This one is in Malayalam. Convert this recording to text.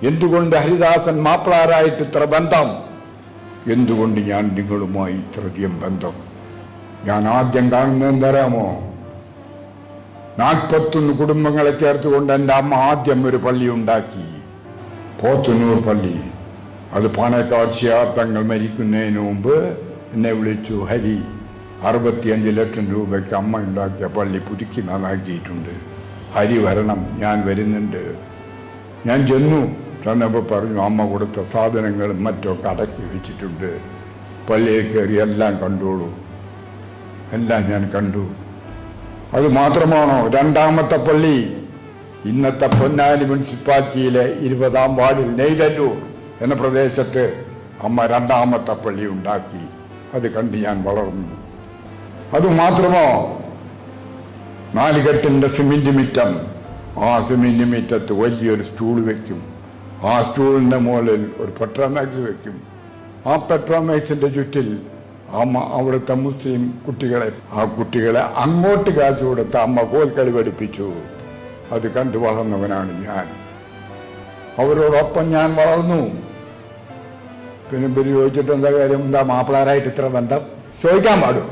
എന്തുകൊണ്ട് ഹരിദാസൻ മാപ്പിളാരായിട്ട് ഇത്ര ബന്ധം? എന്തുകൊണ്ട് ഞാൻ നിങ്ങളുമായി ഇത്രയധികം ബന്ധം? ഞാൻ ആദ്യം കാണുന്നത് എന്തറിയാമോ? 41 കുടുംബങ്ങളെ ചേർത്തുകൊണ്ട് എൻ്റെ അമ്മ ആദ്യം ഒരു പള്ളി ഉണ്ടാക്കി, പോത്തുന്നൂർ പള്ളി. അത് പാണക്കാട് ശിഹാബ് മരിക്കുന്നതിന് മുമ്പ് എന്നെ വിളിച്ചു, ഹരി 65 ലക്ഷം രൂപയ്ക്ക് അമ്മ ഉണ്ടാക്കിയ പള്ളി പുതുക്കി നന്നാക്കിയിട്ടുണ്ട്, ഹരി വരണം, ഞാൻ വരുന്നുണ്ട്. ഞാൻ ചെന്നപ്പോൾ പറഞ്ഞു, അമ്മ കൊടുത്ത സാധനങ്ങളും മറ്റൊക്കെ അടക്കി വെച്ചിട്ടുണ്ട്, പള്ളിയിൽ കയറി എല്ലാം കണ്ടോളൂ. എല്ലാം ഞാൻ കണ്ടു. അത് മാത്രമാണോ? രണ്ടാമത്തെ പള്ളി ഇന്നത്തെ പൊന്നാനി മുനിസിപ്പാലിറ്റിയിലെ 20-ാം വാർഡിൽ നെയ്തല്ലൂർ എന്ന പ്രദേശത്ത് അമ്മ രണ്ടാമത്തെ പള്ളി ഉണ്ടാക്കി. അത് കണ്ട് ഞാൻ വളർന്നു. അതുമാത്രമോ, 4 കെട്ടിന്റെ സിമെന്റ് മിറ്റം, ആ സിമെന്റ് മിറ്റത്ത് വലിയൊരു സ്റ്റൂൾ വെക്കും, ആ സ്റ്റൂളിന്റെ മുകളിൽ ഒരു പെട്രോമാക്സ് വെക്കും, ആ പെട്രോമാക്സിന്റെ ചുറ്റിൽ അമ്മ അവിടുത്തെ മുസ്ലിം കുട്ടികളെ അങ്ങോട്ട് കാശ് കൊടുത്ത് അമ്മ കോൽക്കളി പഠിപ്പിച്ചു. അത് കണ്ടു വളർന്നവനാണ് ഞാൻ. അവരോടൊപ്പം ഞാൻ വളർന്നു. പിന്നെ ചോദിച്ചിട്ട് എന്താ കാര്യം, എന്താ മാപ്പിളാരായിട്ട് ഇത്ര ബന്ധം ചോദിക്കാൻ പാടും?